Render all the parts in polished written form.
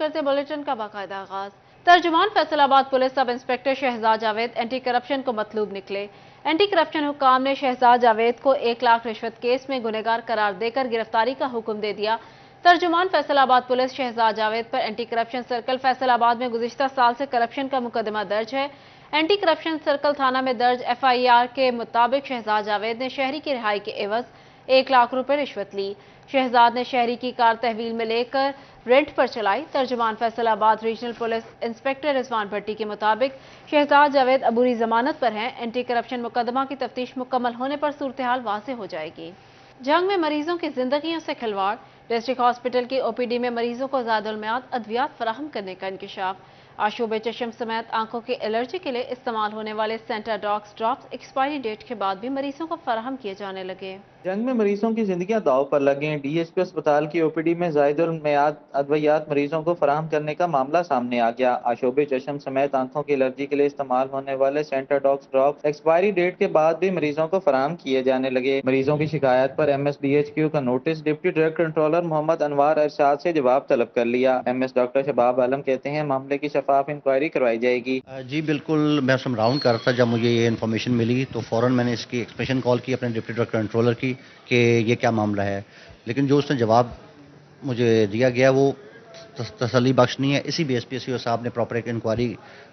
करते बुलेटिन का बाकायदा आगाज। तर्जुमान Faisalabad police sub inspector Shahzad Javed anti corruption को मतलूब निकले। एंटी करप्शन हुक्काम ने शहजाद जावेद को 1 लाख रिश्वत केस में गुनहगार करार देकर गिरफ्तारी का हुक्म दे दिया। तर्जुमान फैसलाबाद पुलिस शहजाद जावेद पर एंटी करप्शन सर्कल फैसलाबाद में गुज़िश्ता साल से करप्शन का मुकदमा दर्ज है। एंटी करप्शन सर्कल थाना में दर्ज FIR के मुताबिक शहजाद जावेद ने शहरी की रिहाई के एवज 1 लाख रुपए रिश्वत ली। शहजाद ने शहरी की कार तहवील में लेकर रेंट पर चलाई। तर्जुमान Faisalabad regional police inspector Rizwan Bhatti के मुताबिक शहजाद जावेद अबूरी जमानत पर हैं। एंटी करप्शन मुकदमा की तफ्तीश मुकम्मल होने पर सूरत हाल वाज़ेह हो जाएगी। जंग में मरीजों की जिंदगियों से खिलवाड़। डिस्ट्रिक्ट हॉस्पिटल की OPD में मरीजों को ज़ायदुल-मियाद अद्वियात फराहम करने का इंकशाफ। आशूब चशम समेत आंखों की एलर्जी के लिए इस्तेमाल होने वाले सेंटाडॉक्स ड्रॉप्स एक्सपायरी डेट के बाद भी मरीजों को फराहम किए जाने लगे। जंग में मरीजों की जिंदगियां दांव पर लगी हैं। DSP अस्पताल की OPD में ज़ायदुल मियाद अद्वियात मरीजों को फराहम करने का मामला सामने आ गया। आशोब चशम समेत आंखों की एलर्जी के लिए इस्तेमाल होने वाले सेंटाडॉक्स ड्रॉप्स एक्सपायरी डेट के बाद भी मरीजों को फराहम किए जाने लगे। मरीजों की शिकायत पर MSDHQ का notice deputy director controller Mohammad Anwar Arshad से जवाब तलब कर लिया। MS डॉक्टर शबाब आलम कहते हैं मामले की शफाफ इंक्वायरी करवाई जाएगी। जी बिल्कुल, मैं उसमें राउंड कर रहा था, जब मुझे ये इन्फॉर्मेशन मिली तो फ़ौरन मैंने इसकी एक्सप्रेशन कॉल की अपने डिप्टी डायरेक्टर कंट्रोलर की कि ये क्या मामला है। लेकिन जो उसने जवाब मुझे दिया गया वो तसल्ली बख्श नहीं है। इसी बेस पे CO साहब ने प्रॉपर एक इंक्वायरी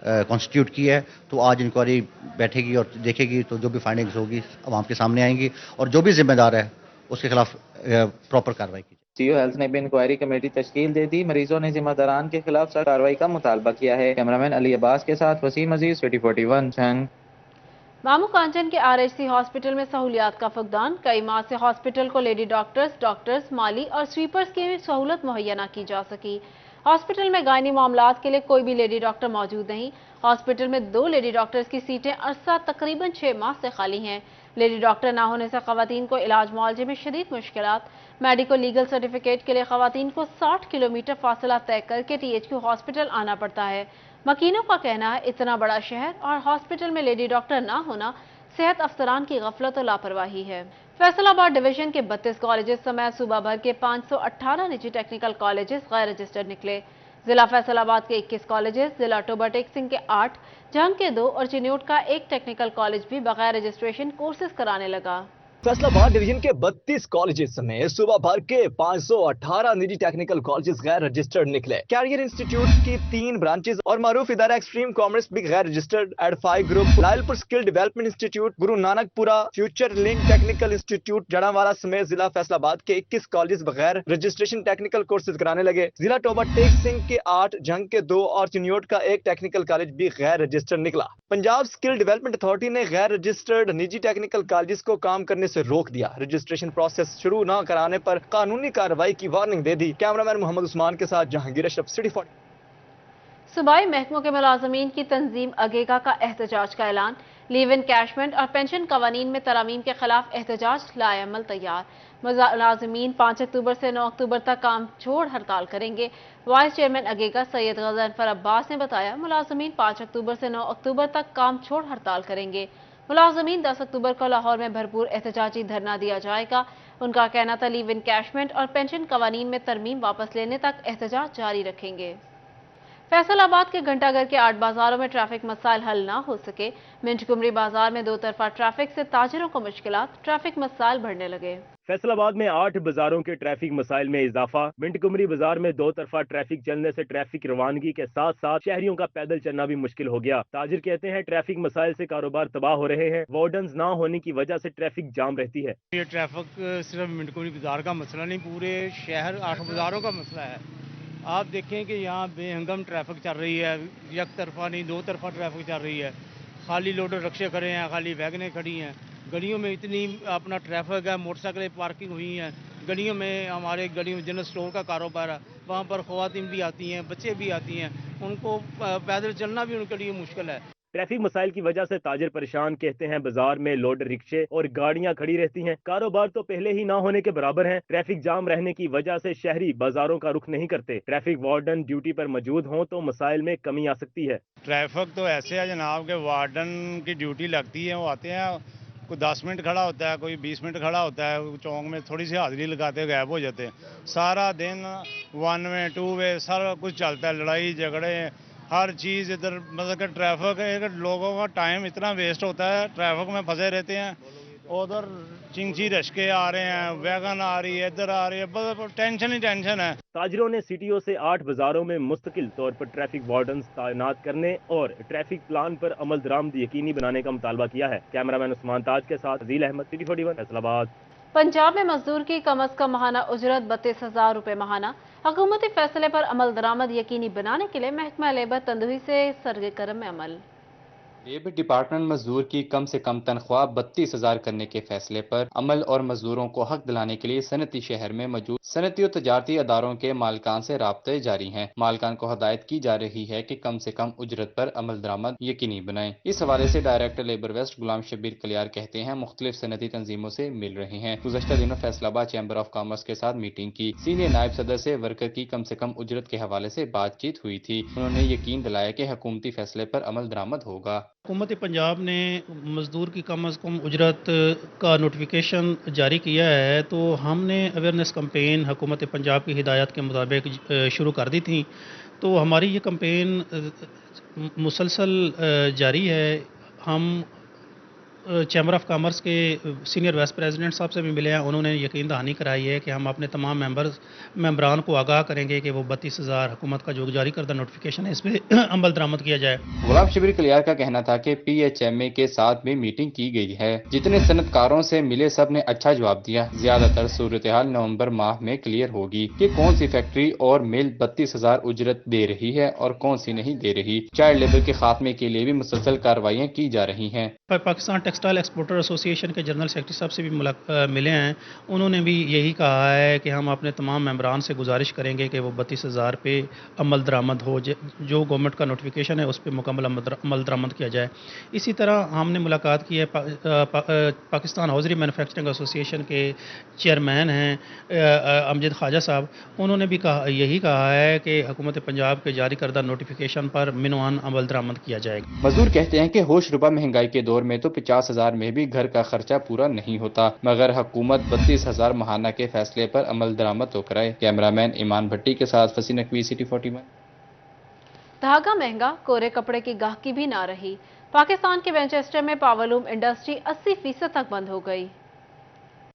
कॉन्स्टिट्यूट की है। तो आज इंक्वायरी बैठेगी और देखेगी, तो जो भी फाइंडिंग्स होगी आवाम के सामने आएंगी और जो भी जिम्मेदार है उसके खिलाफ प्रॉपर कार्रवाई की। CO हेल्थ ने भी इंक्वायरी कमेटी तश्कील दे दी। मरीजों ने जिम्मेदारान के खिलाफ सख्त कार्रवाई का मुतालबा किया है। कैमरामैन अली अब्बास के साथ वसीम अजीज, City 41 जंग। मामू कांचन के RHC हॉस्पिटल में सहूलियात का फुकदान। कई माह से हॉस्पिटल को लेडी डॉक्टर्स, माली और स्वीपर्स की सहूलत मुहैया न की जा सकी। हॉस्पिटल में गायनी मामलात के लिए कोई भी लेडी डॉक्टर मौजूद नहीं। हॉस्पिटल में 2 लेडी डॉक्टर्स की सीटें अरसा तकरीबन 6 माह से खाली हैं। लेडी डॉक्टर ना होने से खवातीन को इलाज मुआवजे में शदीद मुश्किलात। मेडिकल लीगल सर्टिफिकेट के लिए खवातीन को 60 किलोमीटर फासला तय करके THQ हॉस्पिटल आना पड़ता है। मकीनों का कहना है इतना बड़ा शहर और हॉस्पिटल में लेडी डॉक्टर ना होना सेहत अफसरान की गफलत और लापरवाही है। फैसलाबाद डिवीजन के 32 कॉलेजेस समेत सूबा भर के 518 निजी टेक्निकल कॉलेजेस गैर रजिस्टर्ड निकले। जिला फैसलाबाद के 21 कॉलेजेस, जिला टोबा टेक सिंह के 8, जंग के 2 और चिन्योट का 1 टेक्निकल कॉलेज भी बगैर रजिस्ट्रेशन कोर्सेज कराने लगा। फैसलाबाद डिवीजन के 32 कॉलेजेस समेत सूबा भर के 518 निजी टेक्निकल कॉलेजेस गैर रजिस्टर्ड निकले। कैरियर इंस्टीट्यूट की 3 ब्रांचेस और मारूफ इदारा एक्सट्रीम कॉमर्स भी गैर रजिस्टर्ड। Edify group, Lyallpur skill development institute, Guru Nanakpura future link technical institute Jaranwala समेत जिला फैसलाबाद के 21 कॉलेज बगैर रजिस्ट्रेशन टेक्निकल कोर्सेज कराने लगे। जिला टोबा टेक सिंह के 8, जंग के 2 और चिन्योट का 1 टेक्निकल कॉलेज भी गैर रजिस्टर्ड निकला। पंजाब स्किल डेवलपमेंट अथॉरिटी ने गैर रजिस्टर्ड निजी टेक्निकल कॉलेज को काम करने से रोक दिया। रजिस्ट्रेशन प्रोसेस शुरू न कराने पर कानूनी कार्रवाई की वार्निंग दे दी। कैमरामैन मोहम्मद उस्मान के साथ जहांगीर अशरफ, City 40। सूबाई महकमों के मुलाजमीन की तंजीम अगेगा का एहतजाज का ऐलान। लीव इन कैशमेंट और पेंशन कवानीन में तरामीम के खिलाफ एहतजाज लाएअमल तैयार। मुलाजमीन 5 अक्टूबर से 9 अक्टूबर तक काम छोड़ हड़ताल करेंगे। वाइस चेयरमैन अगेगा सैयद गज़नफर अब्बास ने बताया मुलाजमीन 5 अक्टूबर से 9 अक्टूबर तक काम छोड़ हड़ताल करेंगे। मुलाजमीन 10 अक्टूबर को लाहौर में भरपूर एहतजाजी धरना दिया जाएगा। उनका कहना था लीव इन कैशमेंट और पेंशन कवानीन में तरमीम वापस लेने तक एहतजाज जारी रखेंगे। फैसलाबाद के घंटाघर के 8 बाजारों में ट्रैफिक मसाइल हल ना हो सके। मिंटकुमरी बाजार में 2 तरफा ट्रैफिक से ताजिरों को मुश्किलात, ट्रैफिक मसाइल बढ़ने लगे। फैसलाबाद में 8 बाजारों के ट्रैफिक मसाइल में इजाफा। मिंटकुमरी बाजार में 2 तरफा ट्रैफिक चलने से ट्रैफिक रवानगी के साथ साथ शहरियों का पैदल चलना भी मुश्किल हो गया। ताजिर कहते हैं ट्रैफिक मसाइल से कारोबार तबाह हो रहे हैं। वार्डन्स ना होने की वजह से ट्रैफिक जाम रहती है। ये ट्रैफिक सिर्फ मिंटकुमरी बाजार का मसला नहीं, पूरे शहर 8 बाजारों का मसला है। आप देखें कि यहाँ बेहंगम ट्रैफिक चल रही है, एक तरफा नहीं 2 तरफा ट्रैफिक चल रही है। खाली लोडर रक्शे खड़े हैं, खाली वैगनें खड़ी हैं। गलियों में इतनी अपना ट्रैफिक है, मोटरसाइकिलें पार्किंग हुई हैं। गलियों में हमारे गलियों में जनरल स्टोर का कारोबार है, वहाँ पर ख़वातीन भी आती हैं, बच्चे भी आती हैं, उनको पैदल चलना भी उनके लिए मुश्किल है। ट्रैफिक मसाइल की वजह से ताजिर परेशान। कहते हैं बाजार में लोडर रिक्शे और गाड़ियां खड़ी रहती हैं। कारोबार तो पहले ही ना होने के बराबर है। ट्रैफिक जाम रहने की वजह से शहरी बाजारों का रुख नहीं करते। ट्रैफिक वार्डन ड्यूटी पर मौजूद हों तो मसाइल में कमी आ सकती है। ट्रैफिक तो ऐसे है जनाब के वार्डन की ड्यूटी लगती है, वो आते हैं कोई 10 मिनट खड़ा होता है, कोई 20 मिनट खड़ा होता है, चौक में थोड़ी सी हाजिरी लगाते गायब हो जाते हैं। सारा दिन 1 वे 2 वे सारा कुछ चलता है, लड़ाई झगड़े हर चीज़ इधर, मतलब कि ट्रैफिक, लोगों का टाइम इतना वेस्ट होता है, ट्रैफिक में फंसे रहते हैं। उधर चिंची रश्के आ रहे हैं, वैगन आ रही है, इधर आ रही है, बस टेंशन ही टेंशन है। ताजरों ने सीटीओ से 8 बाजारों में मुस्तकिल तौर पर ट्रैफिक वार्डन्स तैनात करने और ट्रैफिक प्लान पर अमल दरामद यकीनी बनाने का मुतालबा किया है। कैमरामैन उस्मान ताज के साथ अजील अहमद, सिटी 41 फैसलाबाद। पंजाब में मजदूर की कम अज कम माहाना उजरत 32,000 रुपये माहाना। हुकूमती फैसले पर अमल दरामद यकीनी बनाने के लिए महकमा लेबर तंदुही से सरगर्म में अमल। लेबर डिपार्टमेंट मजदूर की कम से कम तनख्वाह 32,000 करने के फैसले पर अमल और मजदूरों को हक दिलाने के लिए सनती शहर में मौजूद सनती और तजारती अदारों के मालकान से राब्ते जारी हैं। मालकान को हदायत की जा रही है कि कम से कम उजरत पर अमल दरामद यकीनी बनाएं। इस हवाले से डायरेक्टर लेबर वेस्ट गुलाम शबीर कलियार कहते हैं, मुख्तलिफ सनती तंजीमों से मिल रहे हैं। गुज़श्ता दिनों फैसलाबाद चैम्बर ऑफ कॉमर्स के साथ मीटिंग की। सीनियर नायब सदर से वर्कर की कम से कम उजरत के हवाले से बातचीत हुई थी। उन्होंने यकीन दिलाया कि हुकूमती फैसले पर अमल दरामद होगा। हुकूमत पंजाब ने मज़दूर की कम अज़ कम उजरत का नोटिफिकेशन जारी किया है, तो हमने अवेयरनेस कैंपेन हुकूमत पंजाब की हिदायत के मुताबिक शुरू कर दी थी। तो हमारी ये कैंपेन मुसलसल जारी है। हम चैम्बर ऑफ कॉमर्स के सीनियर वाइस प्रेसिडेंट साहब से भी मिले हैं। उन्होंने यकीन दहानी कराई है कि हम अपने तमाम मेंबरान को आगाह करेंगे कि वो 32,000 हुकूमत का जो जारी करदा नोटिफिकेशन है, इस पर अमल दरामद किया जाए। गुलाम शबीर कलियार का कहना था कि PHMA के साथ भी मीटिंग की गई है। जितने सनतकारों से मिले सब ने अच्छा जवाब दिया। ज्यादातर सूरत हाल नवंबर माह में क्लियर होगी कि कौन सी फैक्ट्री और मिल 32,000 उजरत दे रही है और कौन सी नहीं दे रही। चाइल्ड लेबर के खात्मे के लिए भी मुसलसल कार्रवाइयाँ की जा रही हैं। पाकिस्तान टेक्सटाइल एक्सपोर्टर एसोसिएशन के जनरल सेक्रेटरी साहब से भी मिले हैं। उन्होंने भी यही कहा है कि हम अपने तमाम मेंबरान से गुजारिश करेंगे कि वो 32,000 पे अमल दरामद हो। जो गवर्नमेंट का नोटिफिकेशन है उस पर मुकम्मल अमल दरामद किया जाए। इसी तरह हमने मुलाकात की है पाकिस्तान हाउजरी मैन्युफैक्चरिंग एसोसिएशन के चेयरमैन हैं अमजद ख्वाजा साहब। उन्होंने भी यही कहा है कि हुकूमत पंजाब के जारी करदा नोटिफिकेशन पर मिनवान अमल दरामद किया जाएगा। मजदूर कहते हैं कि होश रुबा महंगाई के दौर में तो 50,000 में भी घर का खर्चा पूरा नहीं होता, मगर हुकूमत 32,000 माहाना के फैसले पर अमल दरामद तो कराए। कैमरामैन ईमान भट्टी के साथ फसी नकवी, सिटी 41। धागा महंगा, कोरे कपड़े की गाहकी भी ना रही। पाकिस्तान के मैनचेस्टर में पावरलूम इंडस्ट्री 80% तक बंद हो गई।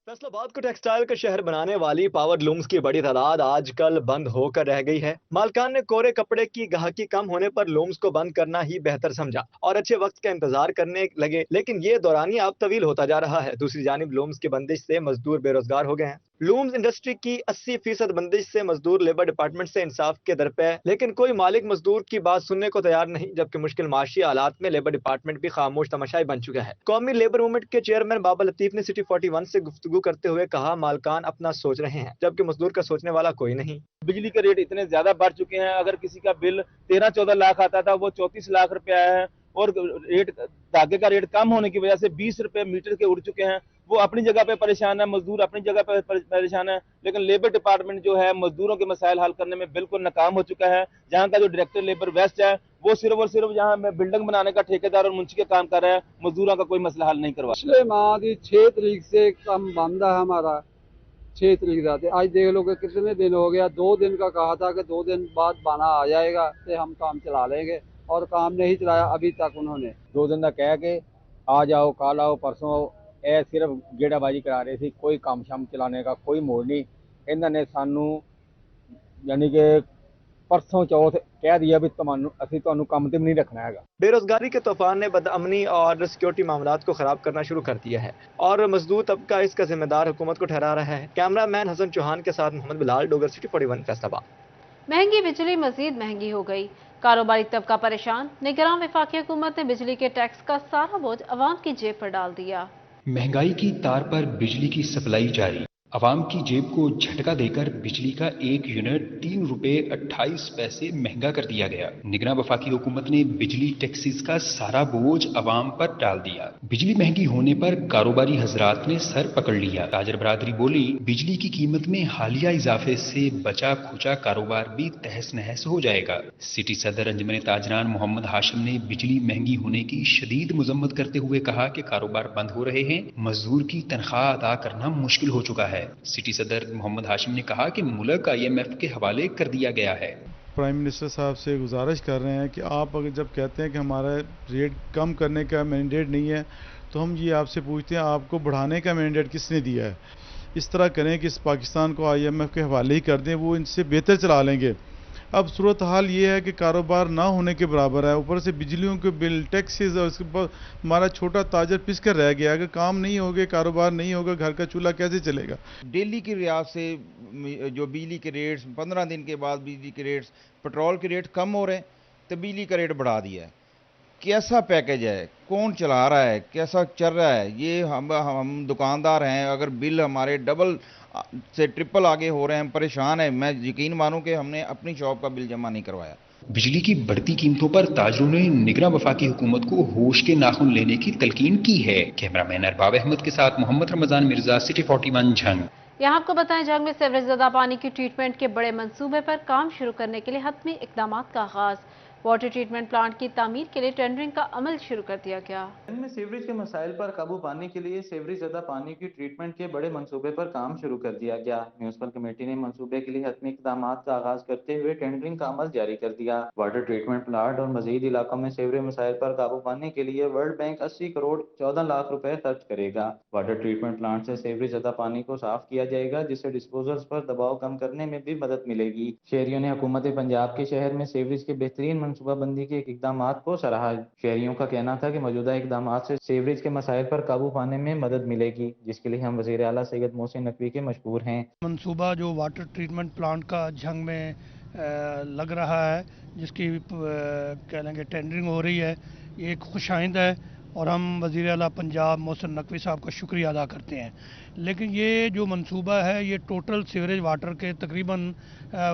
फैसलाबाद को टेक्सटाइल का शहर बनाने वाली पावर लूम्स की बड़ी तादाद आजकल बंद होकर रह गई है। मालकान ने कोरे कपड़े की गाहकी कम होने पर लूम्स को बंद करना ही बेहतर समझा और अच्छे वक्त का इंतजार करने लगे, लेकिन ये दौरानिया अब तवील होता जा रहा है। दूसरी जानिब लूम्स की बंदिश से मजदूर बेरोजगार हो गए हैं। लूम्स इंडस्ट्री की 80% बंदिश से मजदूर लेबर डिपार्टमेंट से इंसाफ के दर पे, लेकिन कोई मालिक मजदूर की बात सुनने को तैयार नहीं, जबकि मुश्किल माशी हालात में लेबर डिपार्टमेंट भी खामोश तमाशाई बन चुका है। कौमी लेबर मूवमेंट के चेयरमैन बाबा लतीफ ने सिटी 41 से गुफ्तगू करते हुए कहा, मालकान अपना सोच रहे हैं जबकि मजदूर का सोचने वाला कोई नहीं। बिजली के रेट इतने ज्यादा बढ़ चुके हैं, अगर किसी का बिल 13-14 लाख आता था वो 34 लाख रुपया है, और रेट धागे का रेट कम होने की वजह से 20 रुपए मीटर के उड़ चुके हैं। वो अपनी जगह पे परेशान है, मजदूर अपनी जगह पे परेशान है, लेकिन लेबर डिपार्टमेंट जो है मजदूरों के मसाइल हल करने में बिल्कुल नाकाम हो चुका है। जहाँ का जो डायरेक्टर लेबर वेस्ट है वो सिर्फ और सिर्फ यहाँ बिल्डिंग बनाने का ठेकेदार और मुंशी के काम कर रहा है, मजदूरों का कोई मसला हल नहीं करवा। पिछले माह की 6 तरीक से काम बंद है हमारा, 6 तरीक जाते। आज देख लो कि कितने दिन हो गया। 2 दिन का कहा था कि 2 दिन बाद बाना आ जाएगा तो हम काम चला लेंगे, और काम नहीं चलाया अभी तक। उन्होंने 2 दिन का कह के आ जाओ, कल आओ, परसों आओ, ਇਹ ਸਿਰਫ ਗੇੜਾਬਾਜੀ ਕਰਾ ਰਹੇ ਸੀ। ਕੋਈ ਕੰਮ ਸ਼ਮ ਚਲਾਣੇ ਦਾ ਕੋਈ ਮੋੜ ਨਹੀਂ। ਇਹਨਾਂ ਨੇ ਸਾਨੂੰ ਯਾਨੀ ਕਿ परसों चौथ कह दिया भी ਅਸੀਂ ਤੁਹਾਨੂੰ ਕੰਮ ਤੇ नहीं रखना है। बेरोजगारी के तूफान ने बदअमनी और सिक्योरिटी मामलात को खराब करना शुरू कर दिया है और मजदूर तबका इसका जिम्मेदार हुकूमत को ठहरा रहा है। कैमरामैन हसन चौहान के साथ मोहम्मद बिलाल, डोगर, सिटी 41 फैसलाबाद। महंगी बिजली मजीद महंगी हो गई, कारोबारी तबका परेशान। निगरान वफाकी हुकूमत ने बिजली के टैक्स का सारा बोझ अवाम की जेब पर डाल दिया। महंगाई की तार पर बिजली की सप्लाई जारी, عوام کی جیب کو جھٹکا دے کر بجلی کا 1 یونٹ 3 روپے 28 پیسے مہنگا کر دیا گیا۔ نگراں وفاقی حکومت نے بجلی ٹیکسز کا سارا بوجھ عوام پر ڈال دیا۔ بجلی مہنگی ہونے پر کاروباری حضرات نے سر پکڑ لیا۔ تاجر برادری بولی، بجلی کی قیمت میں حالیہ اضافے سے بچا کھچا کاروبار بھی تہس نہس ہو جائے گا۔ سٹی صدر انجمن تاجران محمد ہاشم نے بجلی مہنگی ہونے کی شدید مذمت کرتے ہوئے کہا کہ کاروبار بند ہو رہے ہیں، مزدور کی تنخواہ ادا کرنا مشکل ہو چکا ہے۔ سٹی صدر محمد ہاشم نے کہا کہ ملک IMF کے حوالے کر دیا گیا ہے۔ پرائم منسٹر صاحب سے گزارش کر رہے ہیں کہ آپ اگر جب کہتے ہیں کہ ہمارا ریٹ کم کرنے کا مینڈیٹ نہیں ہے تو ہم یہ آپ سے پوچھتے ہیں آپ کو بڑھانے کا مینڈیٹ کس نے دیا ہے؟ اس طرح کریں کہ اس پاکستان کو IMF کے حوالے ہی کر دیں، وہ ان سے بہتر چلا لیں گے۔ اب صورتحال یہ ہے کہ کاروبار نہ ہونے کے برابر ہے، اوپر سے بجلیوں کے بل، ٹیکسز، اور اس کے بعد ہمارا چھوٹا تاجر پس کر رہ گیا۔ اگر کام نہیں ہوگا، کاروبار نہیں ہوگا، گھر کا چولہا کیسے چلے گا؟ دہلی کی ریاض سے جو بجلی کے ریٹس 15 دن کے بعد بجلی کے ریٹس، پٹرول کے ریٹ کم ہو رہے ہیں تو بجلی کا ریٹ بڑھا دیا ہے۔ کیسا پیکج ہے؟ کون چلا رہا ہے؟ کیسا چل رہا ہے؟ یہ ہم دکاندار ہیں، اگر بل ہمارے ڈبل سے ٹرپل آگے ہو رہے ہیں، ہم پریشان ہیں۔ میں یقین مانوں کہ ہم نے اپنی شاپ کا بل جمع نہیں کروایا۔ بجلی کی بڑھتی قیمتوں پر تاجروں نے نگراں وفاقی حکومت کو ہوش کے ناخن لینے کی تلقین کی ہے۔ کیمرہ مین ارباب احمد کے ساتھ محمد رمضان مرزا، سٹی 41 جھنگ۔ یہاں آپ کو بتائیں، جنگ میں سیوریج زدہ پانی کی ٹریٹمنٹ کے بڑے منصوبے پر کام شروع کرنے کے لیے حتمی اقدامات کا آغاز۔ واٹر ٹریٹمنٹ پلانٹ کی تعمیر کے لیے ٹینڈرنگ کا عمل شروع کر دیا گیا۔ ان میں سیوریج کے مسائل پر قابو پانے کے لیے سیوریج زدہ پانی کی ٹریٹمنٹ کے بڑے منصوبے پر کام شروع کر دیا گیا۔ میونسپل کمیٹی نے منصوبے کے لیے حتمی اقدامات کا آغاز کرتے ہوئے ٹینڈرنگ کا عمل جاری کر دیا۔ واٹر ٹریٹمنٹ پلانٹ اور مزید علاقوں میں سیوریج مسائل پر قابو پانے کے لیے ورلڈ بینک 80 کروڑ 14 لاکھ روپے خرچ کرے گا۔ واٹر ٹریٹمنٹ پلانٹ سے سیوریج زدہ پانی کو صاف کیا جائے گا، جس سے ڈسپوزلز پر دباؤ کم کرنے میں بھی مدد ملے گی۔ شہریوں نے حکومت پنجاب کے شہر میں سیوریج کے بہترین منصوبہ بندی کے اقدامات کو سراہا۔ شہریوں کا کہنا تھا کہ موجودہ اقدامات سے سیوریج کے مسائل پر قابو پانے میں مدد ملے گی، جس کے لیے ہم وزیر اعلیٰ سید محسن نقوی کے مشکور ہیں۔ منصوبہ جو واٹر ٹریٹمنٹ پلانٹ کا جھنگ میں لگ رہا ہے، جس کی کہہ لیں گے ٹینڈرنگ ہو رہی ہے، یہ ایک خوش آئند ہے اور ہم وزیر اعلیٰ پنجاب محسن نقوی صاحب کا شکریہ ادا کرتے ہیں۔ لیکن یہ جو منصوبہ ہے یہ ٹوٹل سیوریج واٹر کے تقریباً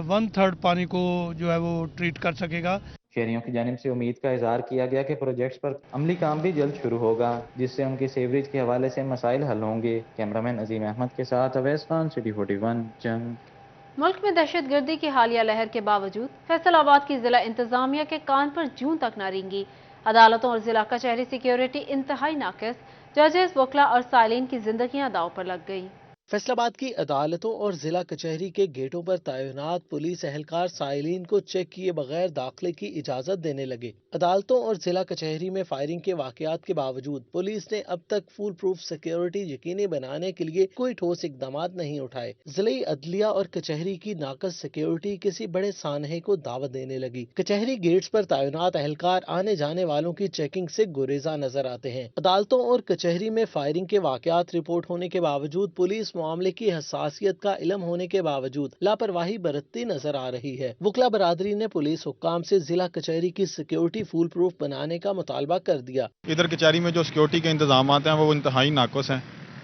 1/3 پانی کو جو ہے وہ ٹریٹ کر سکے گا۔ شہریوں کی جانب سے امید کا اظہار کیا گیا کہ پروجیکٹس پر عملی کام بھی جلد شروع ہوگا، جس سے ان کے سیوریج کے حوالے سے مسائل حل ہوں گے۔ کیمرہ مین عظیم احمد کے ساتھ اویس خان، سٹی 41 جنگ۔ ملک میں دہشت گردی کی حالیہ لہر کے باوجود فیصل آباد کی ضلع انتظامیہ کے کان پر جون تک نہ رینگی۔ عدالتوں اور ضلع کچہری سیکیورٹی انتہائی ناقص، ججز، وکلا اور سائلین کی زندگیاں داؤ پر لگ گئیں۔ فیصل آباد کی عدالتوں اور ضلع کچہری کے گیٹوں پر تعینات پولیس اہلکار سائلین کو چیک کیے بغیر داخلے کی اجازت دینے لگے۔ عدالتوں اور ضلع کچہری میں فائرنگ کے واقعات کے باوجود پولیس نے اب تک فول پروف سیکیورٹی یقینی بنانے کے لیے کوئی ٹھوس اقدامات نہیں اٹھائے۔ ضلعی عدلیہ اور کچہری کی ناقص سیکیورٹی کسی بڑے سانحے کو دعوت دینے لگی۔ کچہری گیٹس پر تعینات اہلکار آنے جانے والوں کی چیکنگ سے گریزاں نظر آتے ہیں۔ عدالتوں اور کچہری میں فائرنگ کے واقعات رپورٹ ہونے کے باوجود پولیس معاملے کی حساسیت کا علم ہونے کے باوجود لاپرواہی برتتی نظر آ رہی ہے۔ وکلا برادری نے پولیس حکام سے ضلع کچہری کی سیکیورٹی فول پروف بنانے کا مطالبہ کر دیا۔ ادھر کچہری میں جو سیکیورٹی کے انتظامات ہیں وہ انتہائی ناقص ہیں۔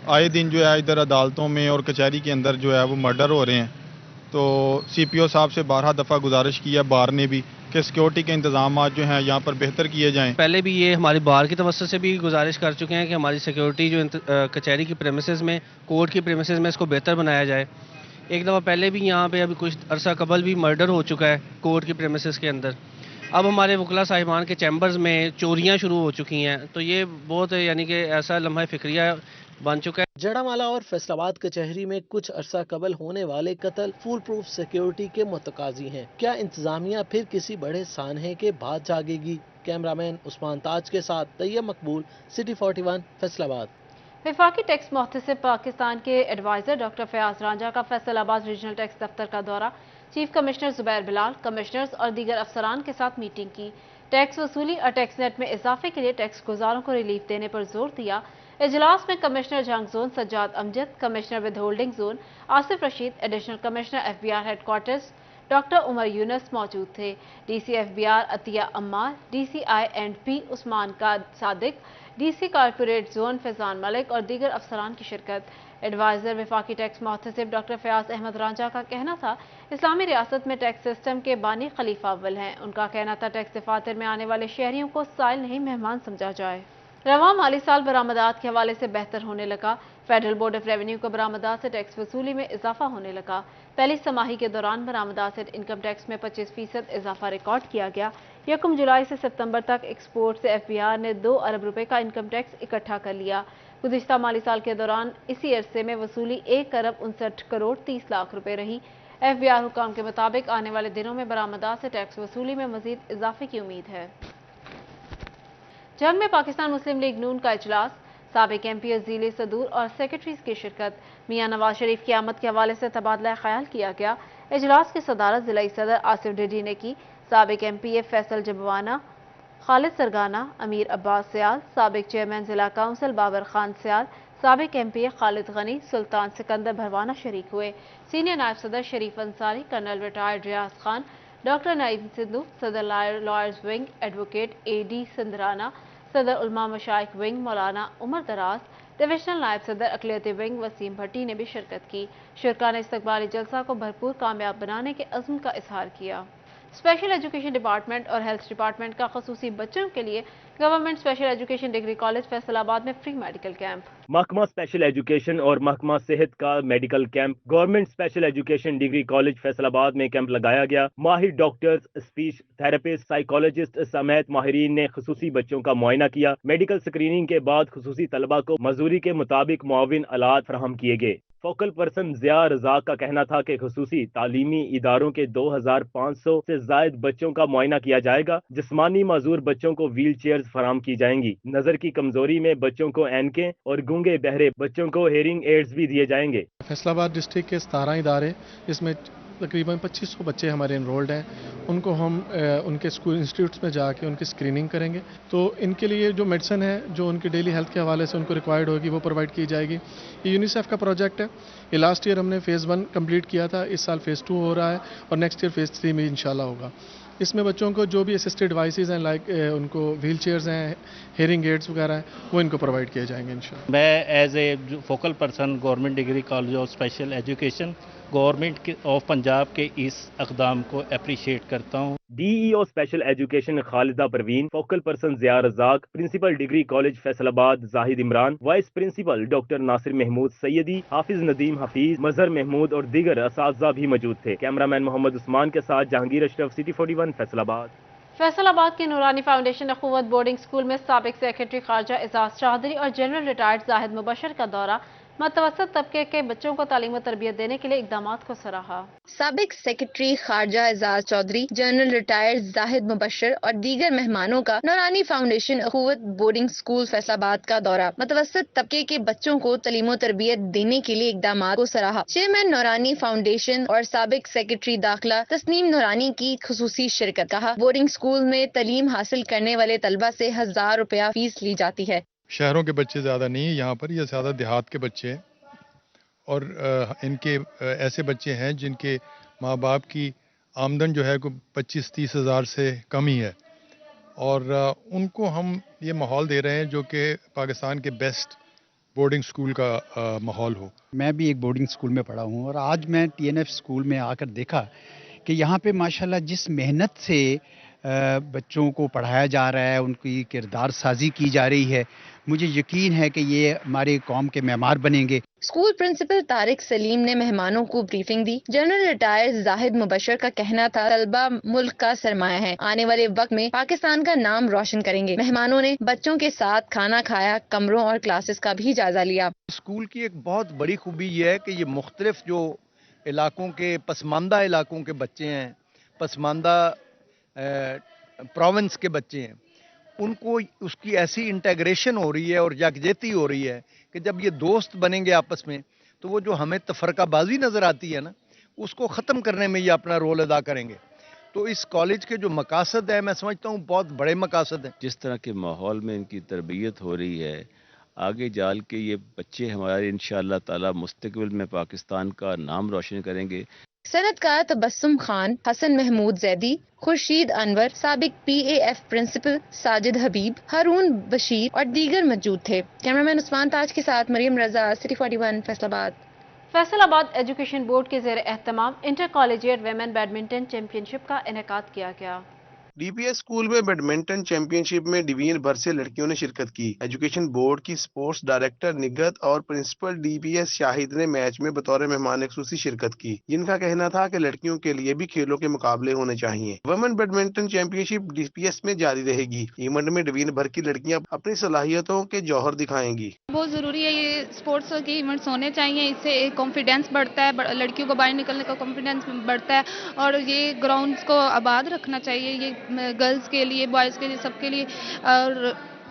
آئے دن جو ہے ادھر عدالتوں میں اور کچہری کے اندر جو ہے وہ مرڈر ہو رہے ہیں، تو CPO صاحب سے 12 دفعہ گزارش کی ہے بار نے بھی کہ سیکیورٹی کے انتظامات جو ہیں یہاں پر بہتر کیے جائیں۔ پہلے بھی یہ ہماری بار کی توسط سے بھی گزارش کر چکے ہیں کہ ہماری سیکیورٹی جو کچہری کی پریمیسز میں، کورٹ کی پریمیسز میں اس کو بہتر بنایا جائے۔ ایک دفعہ پہلے بھی یہاں پہ ابھی کچھ عرصہ قبل بھی مرڈر ہو چکا ہے کورٹ کی پریمیسز کے اندر۔ اب ہمارے وکلا صاحبان کے چیمبرز میں چوریاں شروع ہو چکی ہیں، تو یہ بہت یعنی کہ ایسا لمحہ فکریہ بن چکا ہے۔ جڑا مالا اور فیصل آباد کچہری میں کچھ عرصہ قبل ہونے والے قتل فول پروف سیکیورٹی کے متقاضی ہیں۔ کیا انتظامیہ پھر کسی بڑے سانحے کے بعد جاگے گی؟ کیمرامین عثمان تاج کے ساتھ طیب مقبول، سٹی 41 فیصل آباد۔ وفاقی ٹیکس محتسب پاکستان کے ایڈوائزر ڈاکٹر فیاض رانجھا کا فیصل آباد ریجنل ٹیکس دفتر کا دورہ، چیف کمشنر زبیر بلال، کمشنرز اور دیگر افسران کے ساتھ میٹنگ کی، ٹیکس وصولی اور ٹیکس نیٹ میں اضافے کے لیے ٹیکس گزاروں کو ریلیف دینے پر زور دیا۔ اجلاس میں commissioner Jhang zone Sajjad Amjad, commissioner withholding zone Asif Rashid, additional commissioner FBR headquarters doctor Umar Younis موجود تھے۔ DC FBR Atiya Ammar, DCI&P Usman Sadiq, DC corporate zone Faizan Malik और दीगर अफसरान की शिरकत। एडवाइजर वफाकी टैक्स मोहतसिब डॉक्टर फयाज अहमद रांझा का कहना था, इस्लामी रियासत में टैक्स सिस्टम के बानी खलीफा अव्वल हैं। उनका कहना था, टैक्स दफातर में आने वाले शहरियों को साइल नहीं मेहमान समझा जाए। रवां माली साल बरामदात के हवाले से बेहतर होने लगा। फेडरल बोर्ड ऑफ रेवेन्यू को बरामदात से टैक्स वसूली में इजाफा होने लगा। पहली छमाही के दौरान बरामदात से इनकम टैक्स में 25% इजाफा रिकॉर्ड किया गया। 1 जुलाई से सितंबर तक एक्सपोर्ट से FBR ने 2 अरब रुपए का इनकम टैक्स इकट्ठा कर लिया। गुज़िश्ता माली साल के दौरान इसी अरसे में वसूली 1 अरब 59 करोड़ 30 लाख रुपए रही। FBR हुकाम के मुताबिक आने वाले दिनों में बरामदात से टैक्स वसूली में मजीद इजाफे की उम्मीद है। जंग में पाकिस्तान मुस्लिम लीग नून का इजलास, साबिक MP और ज़िले सदूर और सेक्रेटरीज की शिरकत। मियां नवाज शरीफ की आमद के हवाले से तबादला ख्याल किया गया। इजलास की सदारत ज़िला सदर आसिफ डिडी ने की। साबिक MPA फैसल जबवाना, खालिद सरगाना, अमीर अब्बास सियाल, साबिक चेयरमैन ज़िला काउंसिल बाबर खान सियाल, साबिक MPA खालिद गनी, सुल्तान सिकंदर भरवाना शरीक हुए। सीनियर नायब सदर शरीफ अंसारी, कर्नल रिटायर्ड रियाज खान, डॉक्टर नईम सिद्धू, सदर लॉयर्स विंग एडवोकेट AD सिंधराना, सदर उलमा मशाइख विंग मौलाना उमर दराज, डिविजनल नायब सदर अकलियती विंग वसीम भट्टी ने भी शिरकत की। शुरका ने इस्तकबाली जलसा को भरपूर कामयाब बनाने के अज़्म का इजहार किया। स्पेशल एजुकेशन डिपार्टमेंट और हेल्थ डिपार्टमेंट का खसूसी बच्चों के लिए government special education degree college Faisalabad में फ्री मेडिकल कैंप। महकमा स्पेशल एजुकेशन और महकमा सेहत का medical camp government special education degree college Faisalabad में कैंप लगाया गया। माहिर डॉक्टर्स, स्पीच थेरेपिस्ट, साइकोलॉजिस्ट समेत माहिरीन ने खसूसी बच्चों का मुआयना किया। मेडिकल स्क्रीनिंग के बाद खसूसी तलबा को मजूरी के मुताबिक मुआविन आलात फराहम किए गए। फोकल पर्सन ज़िया रज़ाक का कहना था कि खसूसी तालीमी इदारों के 2500 से जायद बच्चों का मुआयना किया जाएगा। जिस्मानी माजूर बच्चों को व्हील चेयर्स फराहम की जाएंगी। नजर की कमजोरी में बच्चों को ऐनकें और गूंगे बहरे बच्चों को हेयरिंग एड्स भी दिए जाएंगे। फैसलाबाद डिस्ट्रिक्ट के 17 इदारे, इसमें तकरीबन 2500 बच्चे हमारे इनरोल्ड हैं। उनको हम उनके स्कूल इंस्टीट्यूट्स में जाके उनकी स्क्रीनिंग करेंगे। तो इनके लिए जो मेडिसिन है जो उनकी डेली हेल्थ के हवाले से उनको रिक्वायर्ड होगी वो प्रोवाइड की जाएगी। ये यूनिसेफ का प्रोजेक्ट है। ये लास्ट ईयर हमने फ़ेज़ 1 कंप्लीट किया था। इस साल फ़ेज़ 2 हो रहा है और नेक्स्ट ईयर फ़ेज़ 3 में इंशाल्लाह होगा। इसमें बच्चों को जो भी असिस्टेड डिवाइसेस हैं, लाइक उनको व्हील चेयर्स हैं, हेयरिंग एड्स वगैरह हैं, वो इनको प्रोवाइड किए जाएंगे इंशाल्लाह। मैं as a focal person government degree college of special education government of Punjab के इस इक़दाम को अप्रिशिएट करता हूँ। DEO special education Khalida Parveen, focal person Zia Razzaq, principal degree college Faisalabad Zahid Imran, vice principal doctor Nasir Mahmood Syedi, Hafiz Nadeem Hafeez, Mazhar Mahmood और दीगर असातिज़ा भी मौजूद थे। कैमरामैन मोहम्मद उस्मान के साथ जहांगीर अशरफ, सिटी 41 फैसलाबाद। फैसलाबाद के नूरानी फाउंडेशन अखुवत बोर्डिंग स्कूल में साबिक सेक्रेटरी खारजा एजाज चौधरी और जनरल रिटायर्ड जाहिद मुबशर का दौरा। मतवसत तबके के बच्चों को तालीम और तरबियत देने के लिए इकदामात को सराहा। साबिक सेक्रेटरी खारजा एजाज चौधरी, जनरल रिटायर्ड जाहिद मुबशर और दीगर मेहमानों का Noorani foundation Akhuwat boarding school Faisalabad का दौरा। मतवसत तबके के बच्चों को तालीम और तरबियत देने के लिए इकदामात को सराहा। चेयरमैन नूरानी फाउंडेशन और साबिक सेक्रेटरी दाखिला तस्नीम नूरानी की खुसूसी शिरकत। कहा, बोर्डिंग स्कूल में तालीम हासिल करने वाले तलबा से 1000 रुपया फीस ली जाती है। शहरों के बच्चे ज़्यादा नहीं है यहाँ पर, ये ज़्यादा देहात के बच्चे हैं और इनके ऐसे बच्चे हैं जिनके माँ बाप की आमदन जो है कोई 25-30 हज़ार से कम ही है और उनको हम ये माहौल दे रहे हैं जो कि पाकिस्तान के बेस्ट बोर्डिंग स्कूल का माहौल हो। मैं भी एक बोर्डिंग स्कूल में पढ़ा हूँ और आज मैं TNF स्कूल में आकर देखा कि यहाँ पे माशाल्लाह जिस मेहनत से बच्चों को पढ़ाया जा रहा है, उनकी किरदार साजी की जा रही है, मुझे यकीन है कि ये हमारे कौम के मेहमान बनेंगे। स्कूल प्रिंसिपल तारिक सलीम ने मेहमानों को ब्रीफिंग दी। जनरल रिटायर्ड जाहिद मुबशर का कहना था, तलबा मुल्क का सरमाया है, आने वाले वक्त में पाकिस्तान का नाम रोशन करेंगे। मेहमानों ने बच्चों के साथ खाना खाया, कमरों और क्लासेस का भी जायजा लिया। स्कूल की एक बहुत बड़ी खूबी ये है कि ये मुख्तलिफ जो इलाकों के पसमानदा इलाकों के बच्चे हैं, पसमानदा प्रोविंस के बच्चे हैं, उनको उसकी ऐसी इंटीग्रेशन हो रही है और यकजहती हो रही है कि जब ये दोस्त बनेंगे आपस में तो वो जो हमें तफरकाबाजी नज़र आती है ना, उसको ख़त्म करने में ये अपना रोल अदा करेंगे। तो इस कॉलेज के जो मकासद है, मैं समझता हूँ बहुत बड़े मकासद हैं। जिस तरह के माहौल में इनकी तरबियत हो रही है, आगे जाल के ये बच्चे हमारे इंशाअल्लाह ताला मुस्तकबिल में पाकिस्तान का नाम रोशन करेंगे। صنعتکار تبسم خان، حسن محمود زیدی، خورشید انور، سابق PAF پرنسپل ساجد حبیب، ہارون بشیر اور دیگر موجود تھے۔ کیمرامین عثمان تاج کے ساتھ مریم رضا، سٹی 41 فیصل آباد۔ فیصل آباد ایجوکیشن بورڈ کے زیر اہتمام inter collegiate women badminton championship کا انعقاد کیا گیا۔ DPS اسکول میں بیڈمنٹن چیمپئن شپ میں ڈویژن بھر سے لڑکیوں نے شرکت کی۔ ایجوکیشن بورڈ کی سپورٹس ڈائریکٹر نگہت اور پرنسپل DPS شاہد نے میچ میں بطور مہمان خصوصی شرکت کی، جن کا کہنا تھا کہ لڑکیوں کے لیے بھی کھیلوں کے مقابلے ہونے چاہیے۔ ویمن بیڈمنٹن چیمپئن شپ DPS میں جاری رہے گی۔ ایونٹ میں ڈویژن بھر کی لڑکیاں اپنی صلاحیتوں کے جوہر دکھائیں گی۔ بہت ضروری ہے، یہ اسپورٹس کے ایونٹس ہونے چاہیے، اس سے کانفیڈینس بڑھتا ہے، لڑکیوں کو باہر نکلنے کا کانفیڈینس بڑھتا ہے، اور یہ گراؤنڈز کو آباد رکھنا چاہیے، یہ گرلز کے لیے، بوائز کے لیے، سب کے لیے اور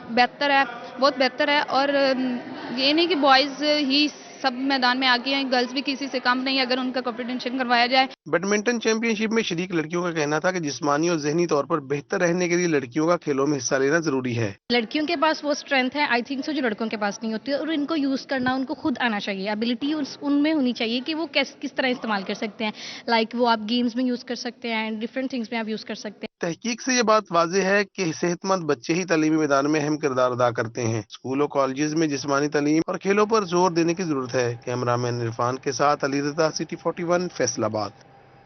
بہتر ہے، بہت بہتر ہے۔ اور یہ نہیں کہ بوائز ہی سب میدان میں آگے ہیں، گرلز بھی کسی سے کم نہیں اگر ان کا کمپٹیشن کروایا جائے۔ بیڈمنٹن چیمپئن شپ میں شریک لڑکیوں کا کہنا تھا کہ جسمانی اور ذہنی طور پر بہتر رہنے کے لیے لڑکیوں کا کھیلوں میں حصہ لینا ضروری ہے۔ لڑکیوں کے پاس وہ اسٹرینتھ ہے، آئی تھنک سو، جو لڑکوں کے پاس نہیں ہوتی ہے، اور ان کو یوز کرنا ان کو خود آنا چاہیے، ابیلٹی ان میں ہونی چاہیے کہ وہ کس طرح استعمال کر سکتے ہیں، لائک وہ آپ گیمز میں یوز کر سکتے ہیں، ڈفرینٹ تھنگس میں آپ یوز کر سکتے ہیں۔ تحقیق سے یہ بات واضح ہے کہ صحت مند بچے ہی تعلیمی میدان میں اہم کردار ادا کرتے ہیں۔ اسکول اور کالجز میں جسمانی تعلیم اور کھیلوں پر زور دینے کی ضرورت ہے۔ کیمرامین عرفان کے ساتھ علی رضا، سٹی 41 فیصل آباد۔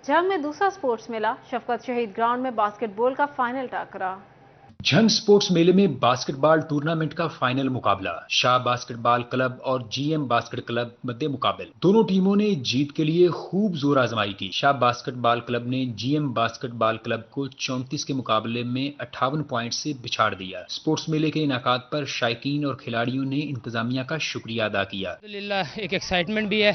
جنگ میں دوسرا سپورٹس میلہ، شفقت شہید گراؤنڈ میں باسکٹ بال کا فائنل ٹاکرا۔ جھنگ سپورٹس میلے میں باسکٹ بال ٹورنامنٹ کا فائنل مقابلہ، شاہ باسکٹ بال کلب اور GM باسکٹ کلب مد مقابل۔ دونوں ٹیموں نے جیت کے لیے خوب زور آزمائی کی۔ شاہ باسکٹ بال کلب نے GM باسکٹ بال کلب کو 34 کے مقابلے میں 58 پوائنٹ سے بچھاڑ دیا۔ سپورٹس میلے کے انعقاد پر شائقین اور کھلاڑیوں نے انتظامیہ کا شکریہ ادا کیا۔ الحمدللہ ایک ایکسائٹمنٹ بھی ہے،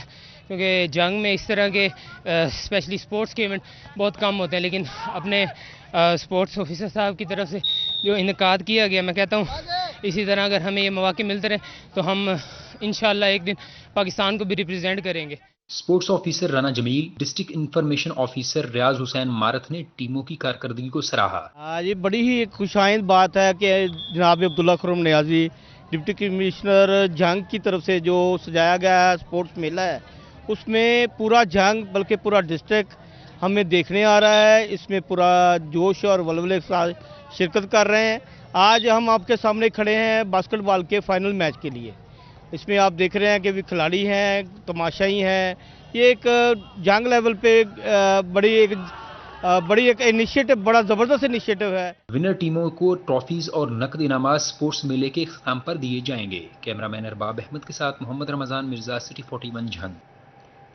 کیونکہ جنگ میں اس طرح کے اسپیشلی سپورٹس کے ایونٹ بہت کم ہوتے ہیں، لیکن اپنے سپورٹس آفیسر صاحب کی طرف سے جو انعقاد کیا گیا، میں کہتا ہوں اسی طرح اگر ہمیں یہ مواقع ملتے رہے تو ہم انشاءاللہ ایک دن پاکستان کو بھی ریپرزینٹ کریں گے۔ سپورٹس آفیسر رانا جمیل، ڈسٹرکٹ انفارمیشن آفیسر ریاض حسین مارت نے ٹیموں کی کارکردگی کو سراہا۔ یہ بڑی ہی خوش آئند بات ہے کہ جناب عبداللہ خرم نیازی، ڈپٹی کمشنر جنگ کی طرف سے جو سجایا گیا سپورٹس میلہ ہے، اس میں پورا جنگ بلکہ پورا ڈسٹرکٹ ہمیں دیکھنے آ رہا ہے، اس میں پورا جوش اور ولولے کے ساتھ شرکت کر رہے ہیں۔ آج ہم آپ کے سامنے کھڑے ہیں باسکٹ بال کے فائنل میچ کے لیے۔ اس میں آپ دیکھ رہے ہیں کہ بھی کھلاڑی ہیں، تماشائی ہیں۔ یہ ایک جنگ لیول پہ بڑی ایک انیشیٹو، بڑا زبردست انیشیٹو ہے۔ ونر ٹیموں کو ٹرافیز اور نقد انعامات سپورٹس میلے کے اختتام پر دیے جائیں گے۔ کیمرامین ارباب احمد کے ساتھ محمد رمضان مرزا، سٹی 41 جھنگ۔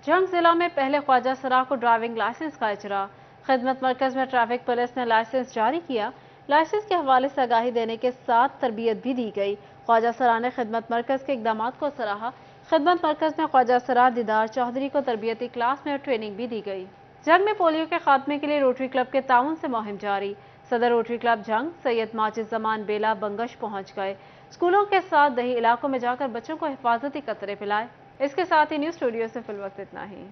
جنگ ضلع میں پہلے خواجہ سرا کو ڈرائیونگ لائسنس کا اجرا، خدمت مرکز میں ٹریفک پولیس نے لائسنس جاری کیا۔ لائسنس کے حوالے سے آگاہی دینے کے ساتھ تربیت بھی دی گئی۔ خواجہ سرا نے خدمت مرکز کے اقدامات کو سراہا۔ خدمت مرکز میں خواجہ سرا دیدار چودھری کو تربیتی کلاس میں ٹریننگ بھی دی گئی۔ جنگ میں پولیو کے خاتمے کے لیے روٹری کلب کے تعاون سے مہم جاری۔ صدر روٹری کلب جنگ سید ماجد زمان بیلا بنگش پہنچ گئے۔ اسکولوں کے ساتھ دیہی علاقوں میں جا کر بچوں کو حفاظتی قطرے پلائے۔ اس کے ساتھ ہی نیوز اسٹوڈیو سے فی الوقت اتنا ہی۔